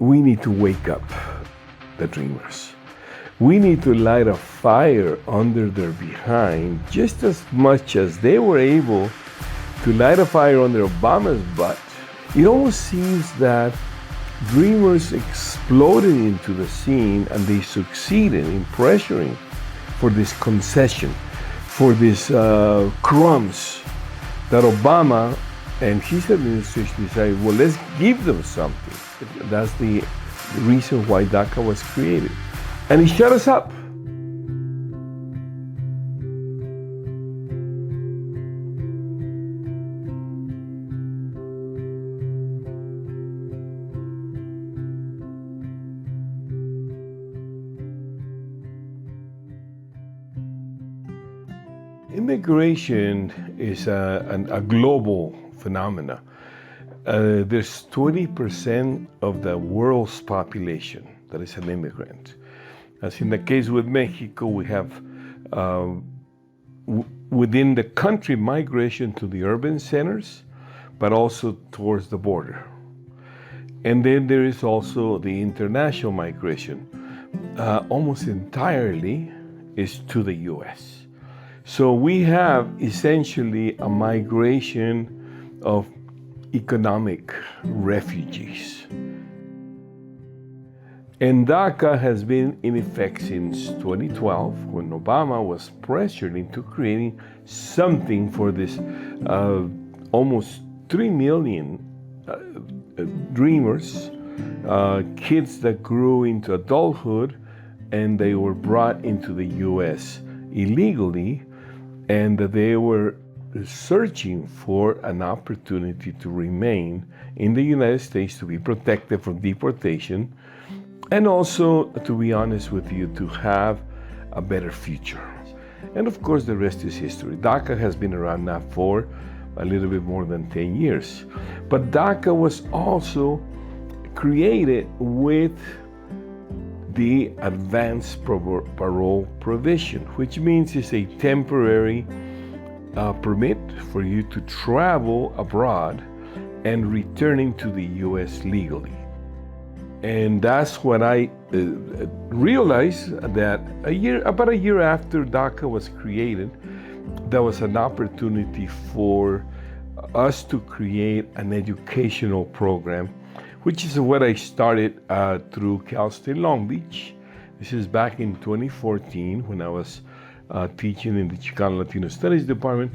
we need to wake up the dreamers. We need to light a fire under their behind just as much as they were able to light a fire under Obama's butt. It almost seems that dreamers exploded into the scene and they succeeded in pressuring for this concession, for this crumbs that Obama and his administration decided, well, let's give them something. That's the reason why DACA was created. And it shut us up. Immigration is a global phenomenon. There's 20% of the world's population that is an immigrant. As in the case with Mexico, we have within the country migration to the urban centers, but also towards the border. And then there is also the international migration. Almost entirely is to the US. So we have essentially a migration of economic refugees. And DACA has been in effect since 2012, when Obama was pressured into creating something for this almost 3 million dreamers, kids that grew into adulthood, and they were brought into the US illegally, and they were searching for an opportunity to remain in the United States, to be protected from deportation, and also, to be honest with you, to have a better future. And of course, the rest is history. DACA has been around now for a little bit more than 10 years. But DACA was also created with the advanced parole provision, which means it's a temporary permit for you to travel abroad and returning to the US legally. And that's when I realized that about a year after DACA was created, there was an opportunity for us to create an educational program, which is what I started through Cal State Long Beach. This is back in 2014 when I was teaching in the Chicano Latino Studies Department.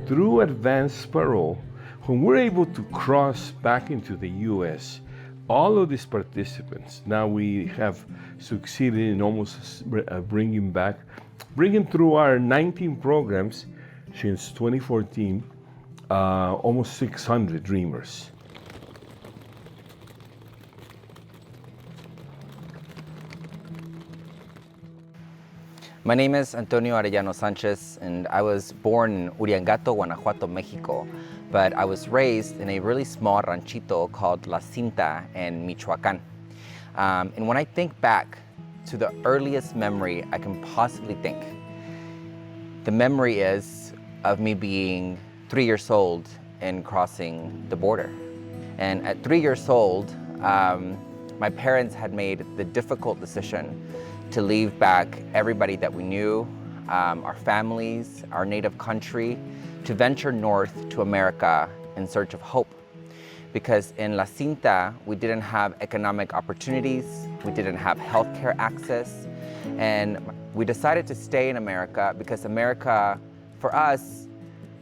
Through advanced parole, when we're able to cross back into the US, all of these participants, now we have succeeded in almost bringing through our 19 programs since 2014, almost 600 dreamers. My name is Antonio Arellano Sanchez, and I was born in Uriangato, Guanajuato, Mexico, but I was raised in a really small ranchito called La Cinta in Michoacan. And when I think back to the earliest memory I can possibly think, the memory is of me being 3 years old and crossing the border. And at 3 years old, my parents had made the difficult decision to leave back everybody that we knew, our families, our native country, to venture north to America in search of hope. Because in La Cinta, we didn't have economic opportunities, we didn't have healthcare access, and we decided to stay in America because America, for us,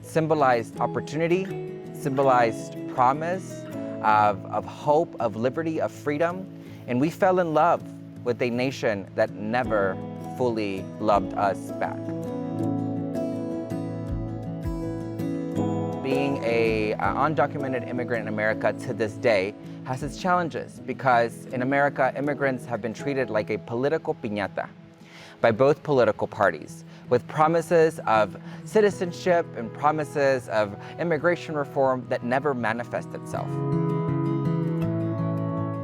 symbolized opportunity, symbolized promise of hope, of liberty, of freedom, and we fell in love with a nation that never fully loved us back. Being an undocumented immigrant in America to this day has its challenges because in America, immigrants have been treated like a political piñata by both political parties, with promises of citizenship and promises of immigration reform that never manifest itself.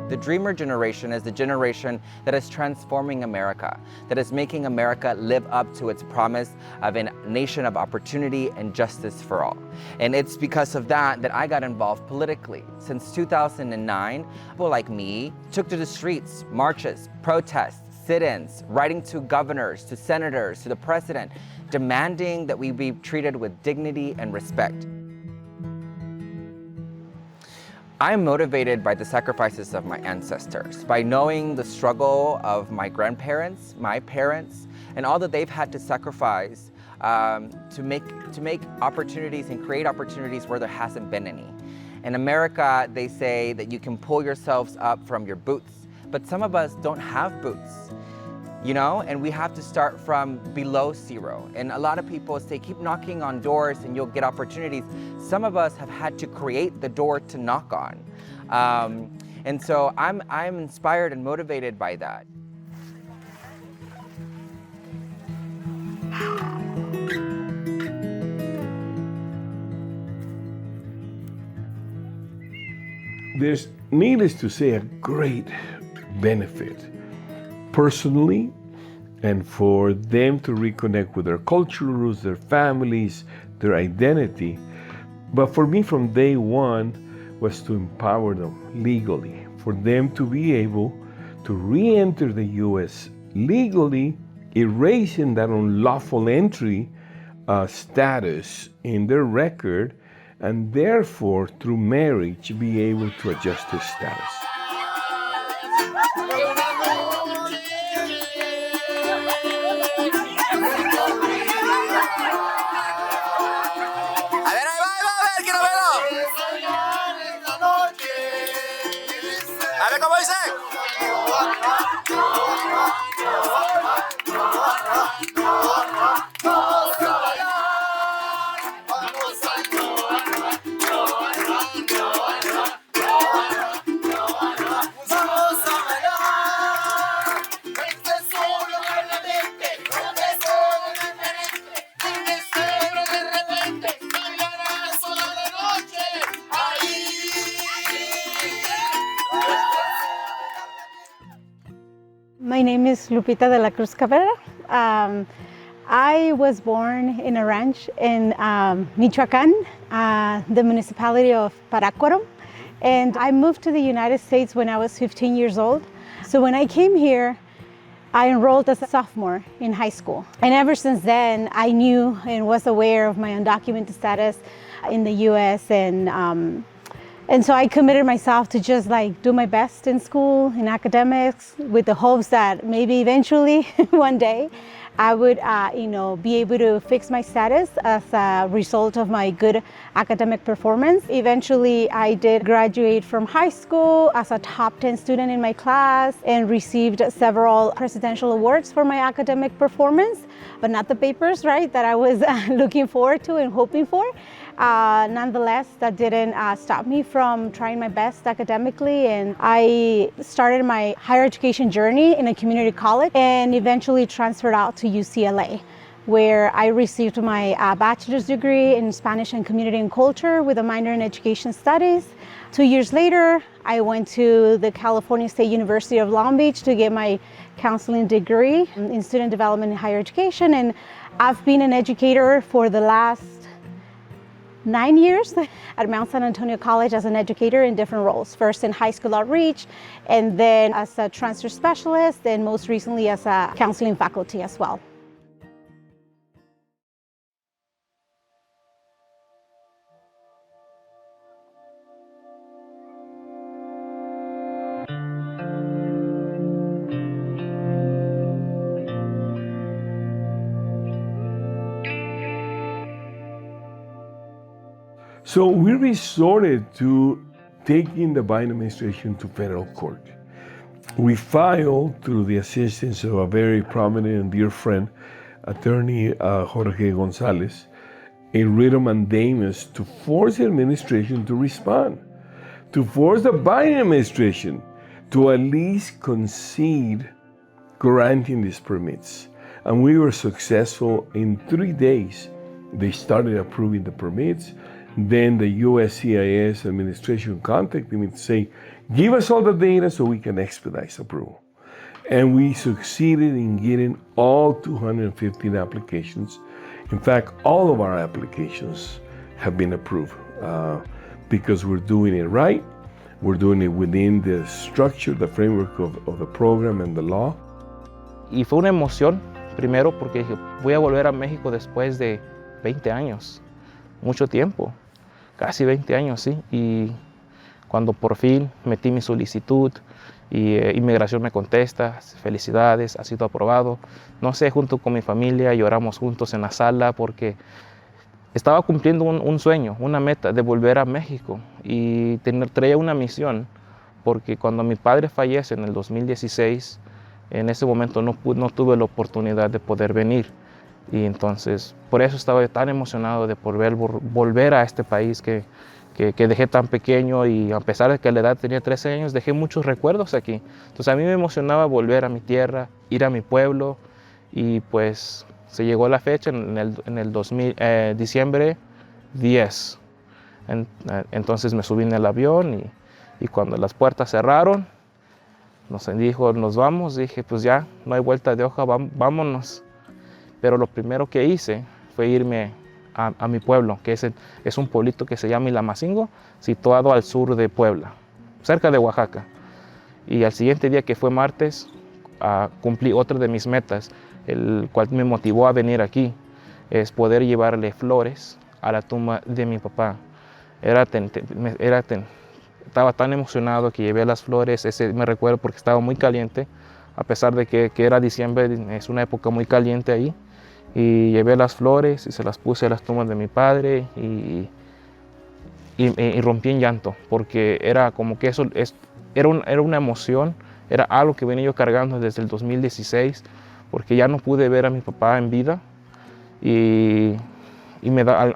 The dreamer generation is the generation that is transforming America, that is making America live up to its promise of a nation of opportunity and justice for all. And it's because of that that I got involved politically. Since 2009, people like me took to the streets, marches, protests, sit-ins, writing to governors, to senators, to the president, demanding that we be treated with dignity and respect. I am motivated by the sacrifices of my ancestors, by knowing the struggle of my grandparents, my parents, and all that they've had to sacrifice to make opportunities and create opportunities where there hasn't been any. In America, they say that you can pull yourselves up from your boots, but some of us don't have boots, you know, and we have to start from below zero. And a lot of people say, keep knocking on doors and you'll get opportunities. Some of us have had to create the door to knock on. And so I'm inspired and motivated by that. There's, needless to say, a great benefit personally, and for them to reconnect with their cultural roots, their families, their identity. But for me, from day one, was to empower them legally, for them to be able to re-enter the U.S. legally, erasing that unlawful entry status in their record, and therefore, through marriage, be able to adjust their status. My name is Lupita de la Cruz Cabrera. I was born in a ranch in Michoacán, the municipality of Parácuaro, and I moved to the United States when I was 15 years old. So when I came here, I enrolled as a sophomore in high school. And ever since then, I knew and was aware of my undocumented status in the US, and so I committed myself to just like do my best in school, in academics, with the hopes that maybe eventually one day I would be able to fix my status as a result of my good academic performance. Eventually, I did graduate from high school as a top 10 student in my class and received several presidential awards for my academic performance, but not the papers, right, that I was looking forward to and hoping for. Nonetheless, that didn't stop me from trying my best academically, and I started my higher education journey in a community college and eventually transferred out to UCLA, where I received my bachelor's degree in Spanish and Community and Culture with a minor in Education Studies. 2 years later, I went to the California State University of Long Beach to get my counseling degree in student development and higher education, and I've been an educator for the last 9 years at Mount San Antonio College as an educator in different roles. First in high school outreach, and then as a transfer specialist, and most recently as a counseling faculty as well. So we resorted to taking the Biden administration to federal court. We filed, through the assistance of a very prominent and dear friend, attorney Jorge Gonzalez, a writ of mandamus to force the administration to respond, to force the Biden administration to at least concede granting these permits. And we were successful. In 3 days. They started approving the permits. Then the USCIS administration contacted me to say, give us all the data so we can expedite approval. And we succeeded in getting all 215 applications. In fact, all of our applications have been approved because we're doing it right. We're doing it within the structure, the framework of the program and the law. Y fue una emoción, primero porque dije, voy a volver a México después de 20 años, mucho tiempo, casi 20 años, sí. Y cuando por fin metí mi solicitud y inmigración me contesta, felicidades, ha sido aprobado. No sé, junto con mi familia lloramos juntos en la sala porque estaba cumpliendo un sueño, una meta de volver a México y traía una misión, porque cuando mi padre fallece en el 2016, en ese momento no tuve la oportunidad de poder venir. Y entonces, por eso estaba tan emocionado de volver a este país que dejé tan pequeño, y a pesar de que a la edad tenía 13 años, dejé muchos recuerdos aquí. Entonces a mí me emocionaba volver a mi tierra, ir a mi pueblo, y pues se llegó la fecha en el diciembre 10. Entonces me subí en el avión y cuando las puertas cerraron, nos dijo, nos vamos. Dije, pues ya, no hay vuelta de hoja, vámonos. Pero lo primero que hice fue irme a mi pueblo, que es un pueblito que se llama Ilamacingo, situado al sur de Puebla, cerca de Oaxaca. Y al siguiente día, que fue martes, cumplí otra de mis metas, el cual me motivó a venir aquí, es poder llevarle flores a la tumba de mi papá. Estaba tan emocionado que llevé las flores. Me recuerdo porque estaba muy caliente, a pesar de que era diciembre, es una época muy caliente ahí. Y llevé las flores y se las puse a las tumbas de mi padre y rompí en llanto, porque era como que era una emoción, era algo que venía yo cargando desde el 2016, porque ya no pude ver a mi papá en vida y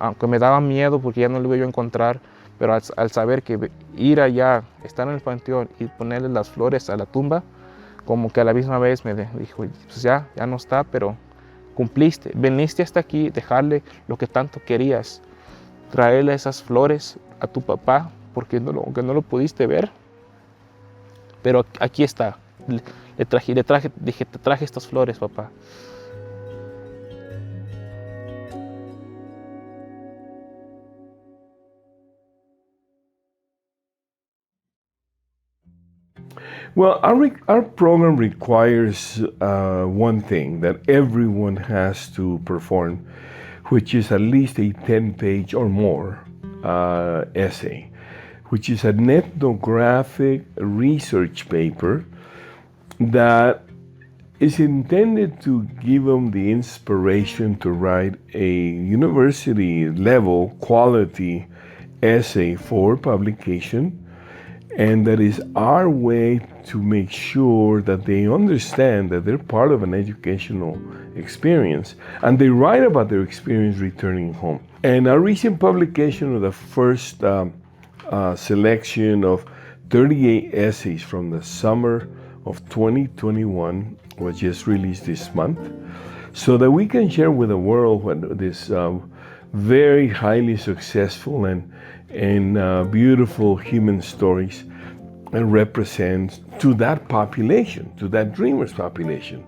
aunque me daba miedo porque ya no lo iba yo a encontrar, pero al saber que ir allá, estar en el panteón y ponerle las flores a la tumba, como que a la misma vez me dijo, pues ya no está, pero cumpliste, veniste hasta aquí, dejarle lo que tanto querías, traerle esas flores a tu papá, porque aunque no lo pudiste ver, pero aquí está. Dije, te traje estas flores, papá. Well, our program requires one thing that everyone has to perform, which is at least a 10-page or more essay, which is an ethnographic research paper that is intended to give them the inspiration to write a university-level quality essay for publication. And that is our way to make sure that they understand that they're part of an educational experience and they write about their experience returning home. And our recent publication of the first selection of 38 essays from the summer of 2021 was just released this month, so that we can share with the world what this very highly successful and beautiful human stories and represents to that population, to that dreamers population.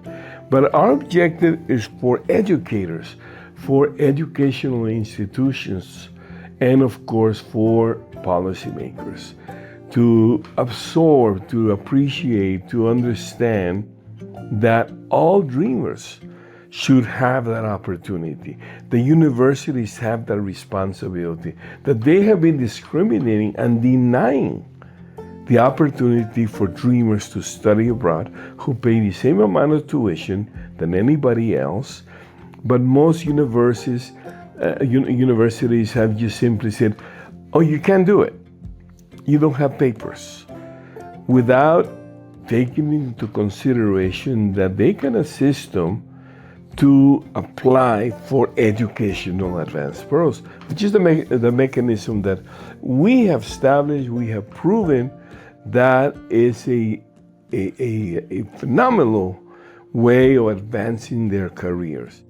But our objective is for educators, for educational institutions, and of course for policymakers to absorb, to appreciate, to understand that all dreamers should have that opportunity. The universities have that responsibility, that they have been discriminating and denying the opportunity for dreamers to study abroad who pay the same amount of tuition than anybody else. But most universities have just simply said, oh, you can't do it. You don't have papers, without taking into consideration that they can assist them to apply for educational advanced programs, which is the mechanism that we have established, we have proven that is a phenomenal way of advancing their careers.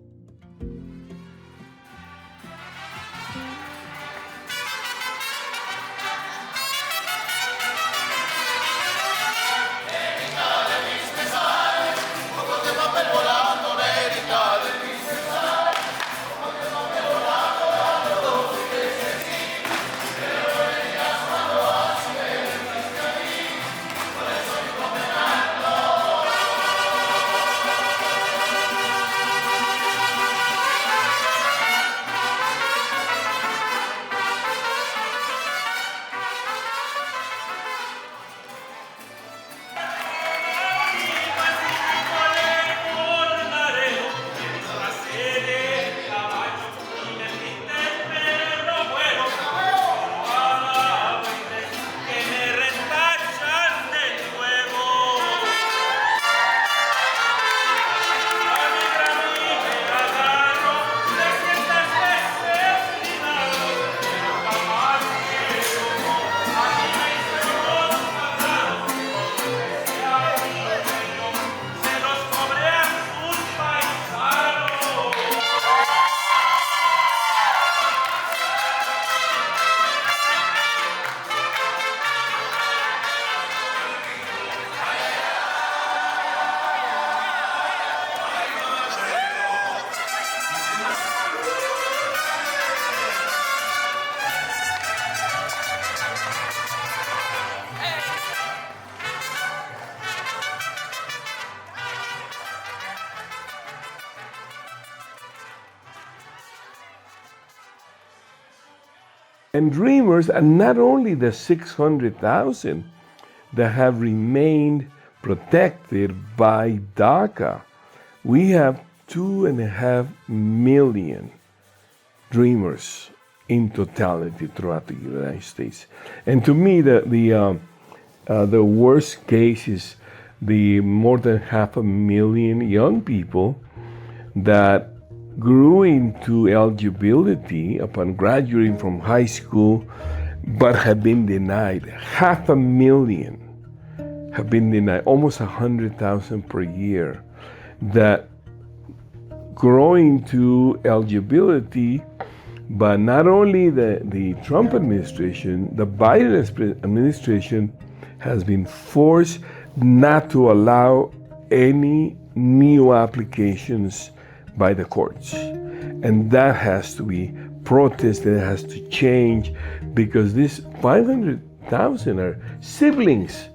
And dreamers are not only the 600,000 that have remained protected by DACA. We have 2.5 million dreamers in totality throughout the United States. And to me, the worst case is the more than 500,000 young people that grew into eligibility upon graduating from high school, but have been denied. 500,000 have been denied, almost 100,000 per year, that growing to eligibility, but not only the Trump administration, the Biden administration has been forced not to allow any new applications by the courts. And that has to be protested, it has to change, because these 500,000 are siblings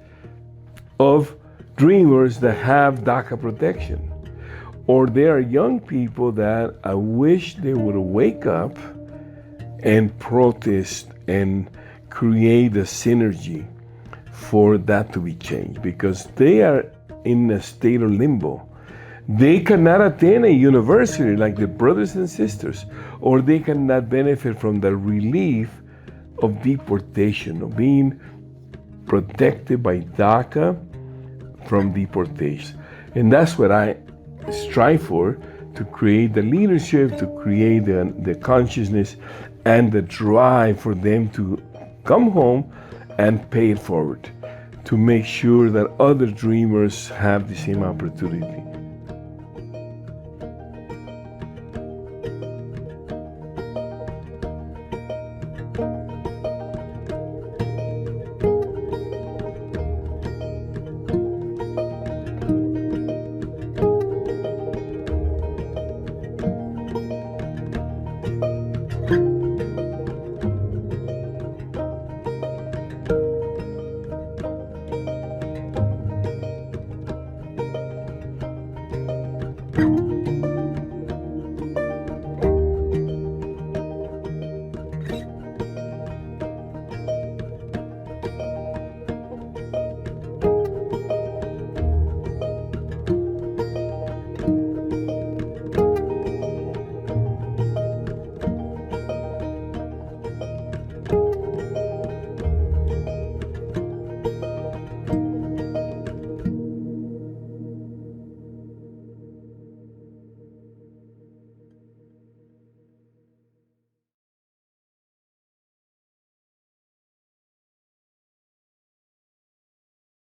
of dreamers that have DACA protection. Or they are young people that I wish they would wake up and protest and create a synergy for that to be changed, because they are in a state of limbo. They cannot attend a university like their brothers and sisters, or they cannot benefit from the relief of deportation, of being protected by DACA from deportation. And that's what I strive for, to create the leadership, to create the consciousness and the drive for them to come home and pay it forward, to make sure that other dreamers have the same opportunity.